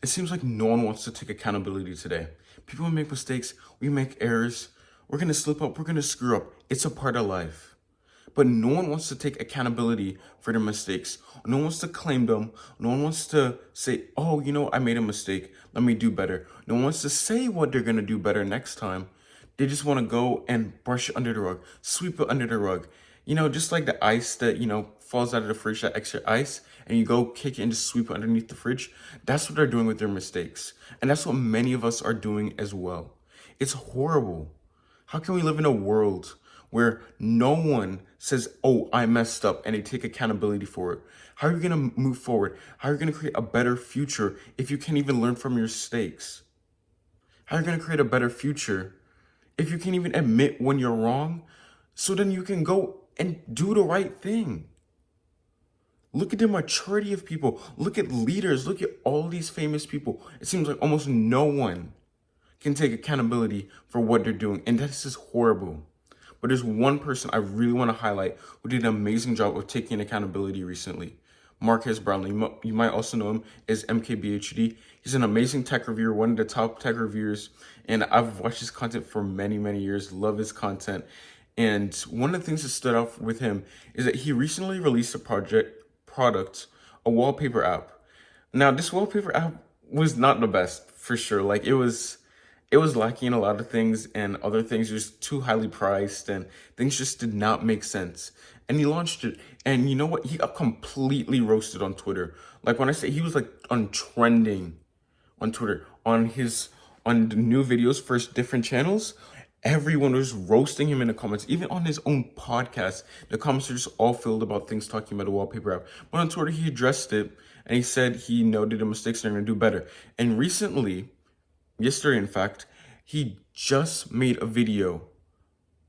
It seems like no one wants to take accountability today. People make mistakes, we make errors, we're gonna slip up, we're gonna screw up. It's a part of life. But no one wants to take accountability for their mistakes. No one wants to claim them. No one wants to say, oh, I made a mistake. Let me do better. No one wants to say what they're gonna do better next time. They just want to go and brush it under the rug, sweep it under the rug. Just like the ice that, falls out of the fridge, that extra ice, and you go kick it and just sweep it underneath the fridge. That's what they're doing with their mistakes. And that's what many of us are doing as well. It's horrible. How can we live in a world where no one says, oh, I messed up, and they take accountability for it? How are you going to move forward? How are you going to create a better future if you can't even learn from your mistakes? How are you going to create a better future if you can't even admit when you're wrong, so then you can go and do the right thing? Look at the maturity of people. Look at leaders. Look at all these famous people. It seems like almost no one can take accountability for what they're doing. And that is just horrible. But there's one person I really want to highlight who did an amazing job of taking accountability recently. Marques Brownlee. You might also know him as MKBHD. He's an amazing tech reviewer, one of the top tech reviewers, and I've watched his content for many, many years. Love his content. And one of the things that stood out with him is that he recently released a product, a wallpaper app. Now, this wallpaper app was not the best for sure. Like it was lacking in a lot of things, and other things just too highly priced, and things just did not make sense. And he launched it, and you know what? He got completely roasted on Twitter. Like when I say he was like on trending on Twitter on the new videos for his different channels. Everyone was roasting him in the comments, even on his own podcast. The comments are just all filled about things talking about the wallpaper app. But on Twitter, he addressed it, and he said he noted the mistakes and they're going to do better. And recently, yesterday, in fact, he just made a video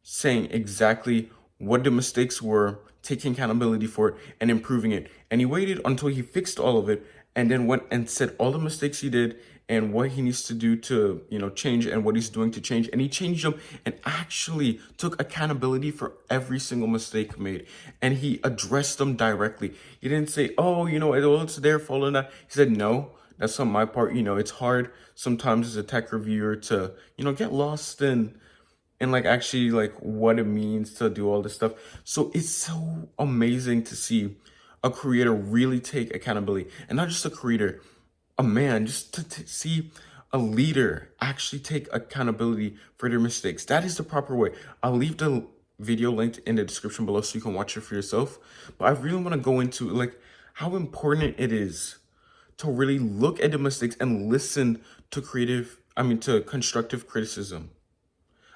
saying exactly what the mistakes were, taking accountability for it, and improving it. And he waited until he fixed all of it, and then went and said all the mistakes he did and what he needs to do to, change, and what he's doing to change. And he changed them and actually took accountability for every single mistake made. And he addressed them directly. He didn't say, oh, it's their fault and that. He said, no, that's on my part. It's hard sometimes as a tech reviewer to, get lost in like actually like what it means to do all this stuff. So it's so amazing to see a creator really take accountability, and not just a creator, a man, just to see a leader actually take accountability for their mistakes. That is the proper way. I'll leave the video linked in the description below so you can watch it for yourself. But I really want to go into like how important it is to really look at the mistakes and listen to to constructive criticism.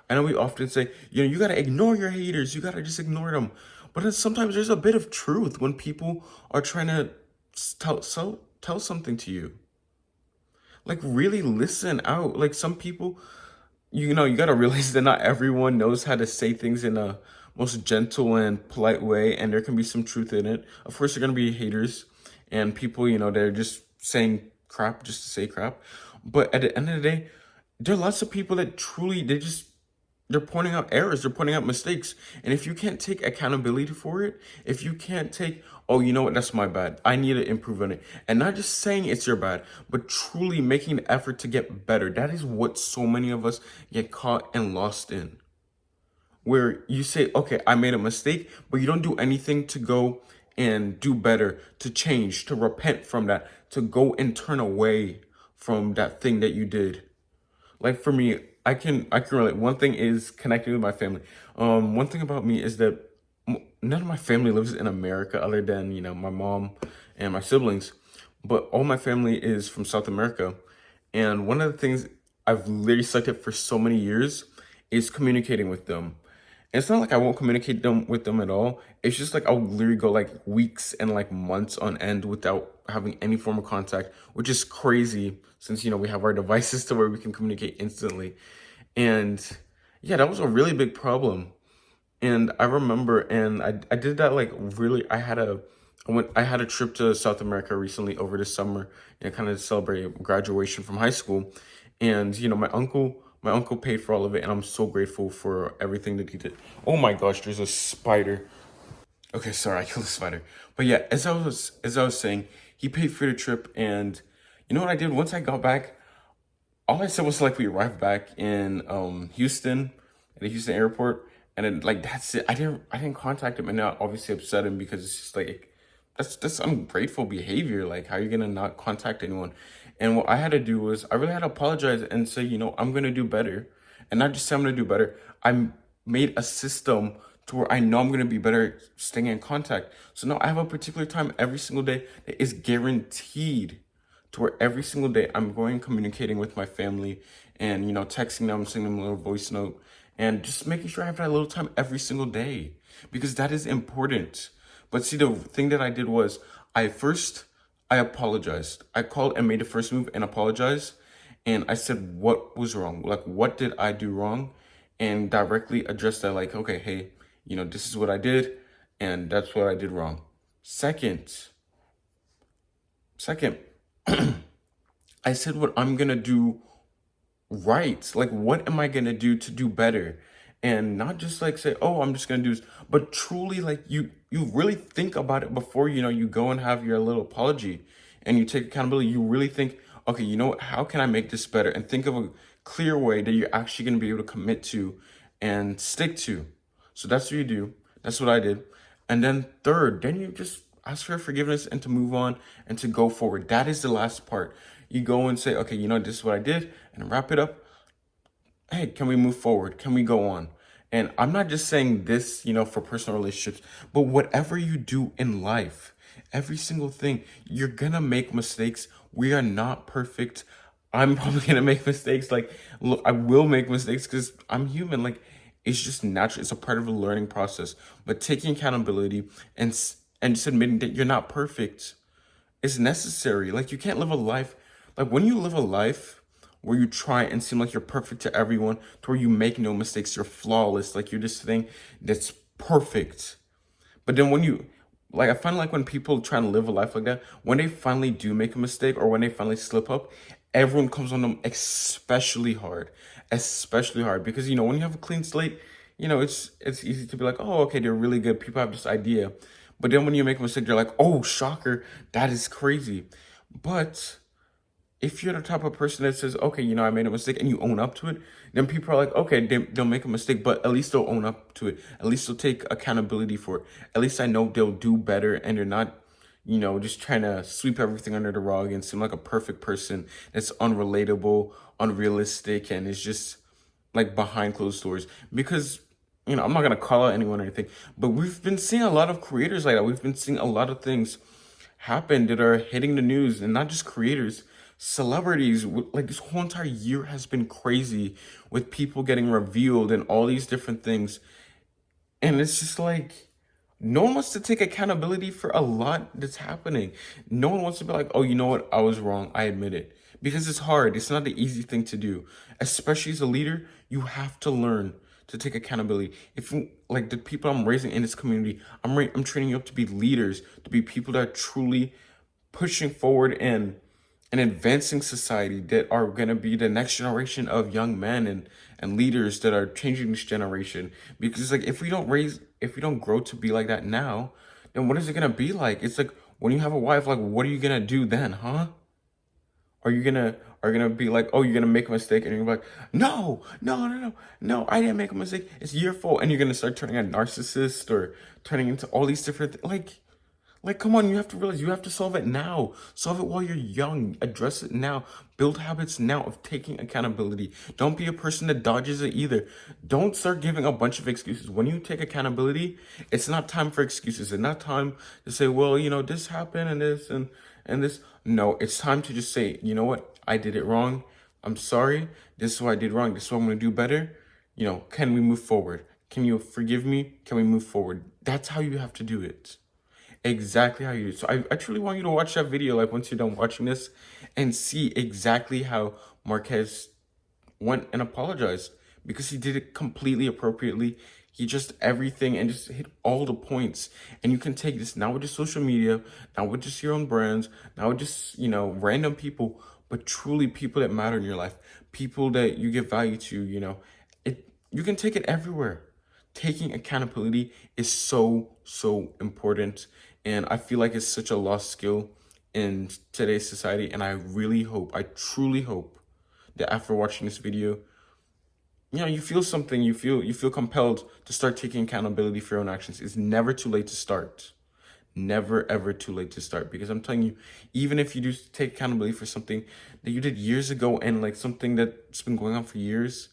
I know we often say, you got to ignore your haters. You got to just ignore them. But then sometimes there's a bit of truth when people are trying to tell something to you. Like, really listen out. Like, some people, you got to realize that not everyone knows how to say things in a most gentle and polite way. And there can be some truth in it. Of course, there are going to be haters and people, they're just saying crap just to say crap. But at the end of the day, there are lots of people that truly, they're pointing out errors, they're pointing out mistakes. And if you can't take accountability for it, if you can't take, oh, you know what, that's my bad, I need to improve on it. And not just saying it's your bad, but truly making the effort to get better. That is what so many of us get caught and lost in. Where you say, okay, I made a mistake, but you don't do anything to go and do better, to change, to repent from that, to go and turn away from that thing that you did. Like for me, I can relate. One thing is connecting with my family. One thing about me is that none of my family lives in America other than, my mom and my siblings. But all my family is from South America. And one of the things I've literally sucked at for so many years is communicating with them. And it's not like I won't communicate with them at all. It's just like I'll literally go like weeks and like months on end without having any form of contact, which is crazy since, we have our devices to where we can communicate instantly. And yeah, that was a really big problem. And I remember, and I did that like really, I had a trip to South America recently over the summer, kind of to celebrate graduation from high school. And, my uncle paid for all of it, and I'm so grateful for everything that he did. Oh my gosh, there's a spider. Okay, sorry, I killed a spider. But yeah, as I was saying, he paid for the trip, and You know what I did? Once I got back, all I said was like we arrived back in Houston, at the Houston airport, and then like that's it. I didn't contact him, and now obviously upset him because it's just like that's ungrateful behavior. Like, how are you gonna not contact anyone? And what I had to do was I really had to apologize and say, I'm gonna do better, and not just say I'm gonna do better. Made a system to where I know I'm gonna be better staying in contact. So now I have a particular time every single day that is guaranteed, to where every single day I'm going communicating with my family and texting them, sending them a little voice note, and just making sure I have that little time every single day, because that is important. But see, the thing that I did was I apologized. I called and made the first move and apologized, and I said what was wrong, like what did I do wrong, and directly addressed that, like, okay, hey, this is what I did, and that's what I did wrong. Second, I said what I'm gonna do right. Like, what am I gonna do to do better? And not just like say, oh, I'm just gonna do this, but truly like you really think about it before you go and have your little apology and you take accountability. You really think, okay, how can I make this better? And think of a clear way that you're actually gonna be able to commit to and stick to. So that's what you do. That's what I did. And then third, then you just ask for forgiveness and to move on and to go forward. That is the last part. You go and say, okay, this is what I did, and wrap it up. Hey, can we move forward? Can we go on? And I'm not just saying this, for personal relationships, but whatever you do in life, every single thing, you're gonna make mistakes. We are not perfect. I'm probably gonna make mistakes. Like, look, I will make mistakes because I'm human. Like, it's just natural. It's a part of the learning process. But taking accountability and just admitting that you're not perfect is necessary. Like, you can't live a life, like when you live a life where you try and seem like you're perfect to everyone, to where you make no mistakes, you're flawless, like you're this thing that's perfect. But then I find like when people try to live a life like that, when they finally do make a mistake or when they finally slip up, everyone comes on them especially hard because when you have a clean slate, it's easy to be like, oh, okay, they're really good. People have this idea, but then when you make a mistake, they're like, oh, shocker, that is crazy. But if you're the type of person that says, okay, I made a mistake, and you own up to it, then people are like, okay, they'll make a mistake, but at least they'll own up to it. At least they'll take accountability for it. At least I know they'll do better, and they're not, just trying to sweep everything under the rug and seem like a perfect person that's unrelatable, unrealistic, and is just like behind closed doors. Because, I'm not going to call out anyone or anything, but we've been seeing a lot of creators like that. We've been seeing a lot of things happen that are hitting the news, and not just creators, celebrities. Like, this whole entire year has been crazy with people getting revealed and all these different things. And it's just like, no one wants to take accountability for a lot that's happening. No one wants to be like, oh, you know what? I was wrong. I admit it. Because it's hard. It's not the easy thing to do. Especially as a leader, you have to learn to take accountability. If you, like the people I'm raising in this community, I'm training you up to be leaders, to be people that are truly pushing forward and advancing society, that are going to be the next generation of young men and leaders that are changing this generation. Because like, if we don't grow to be like that now, then what is it going to be like? It's like when you have a wife, like, what are you going to do then, huh? Are you gonna be like, oh, you're gonna make a mistake, and you're gonna be like, no, I didn't make a mistake. It's your fault, and you're gonna start turning a narcissist or turning into all these different like, come on, you have to realize you have to solve it now. Solve it while you're young. Address it now. Build habits now of taking accountability. Don't be a person that dodges it either. Don't start giving a bunch of excuses. When you take accountability, it's not time for excuses. It's not time to say, well, this happened and this and this. No, it's time to just say, you know what? I did it wrong. I'm sorry. This is what I did wrong. This is what I'm going to do better. Can we move forward? Can you forgive me? Can we move forward? That's how you have to do it. Exactly how you do. So I truly want you to watch that video, like, once you're done watching this, and see exactly how Marques went and apologized, because he did it completely appropriately. He just everything and just hit all the points. And you can take this now with just social media, now with just your own brands, now with just, random people, but truly people that matter in your life, people that you give value to, you can take it everywhere. Taking accountability is so important. And I feel like it's such a lost skill in today's society. And I really hope, I truly hope that after watching this video, you feel something, you feel compelled to start taking accountability for your own actions. It's never too late to start. Never ever too late to start, because I'm telling you, even if you do take accountability for something that you did years ago and like something that's been going on for years,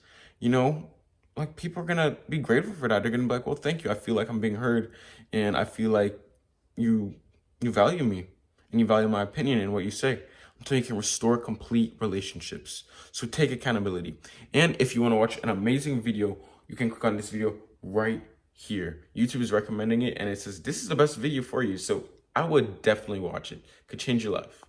like people are gonna be grateful for that. They're gonna be like, well, thank you. I feel like I'm being heard, and I feel like you you value me and you value my opinion and what you say, until you can restore complete relationships. So take accountability. And if you want to watch an amazing video, you can click on this video right here. YouTube is recommending it, and it says this is the best video for you. So I would definitely watch it. Could change your life.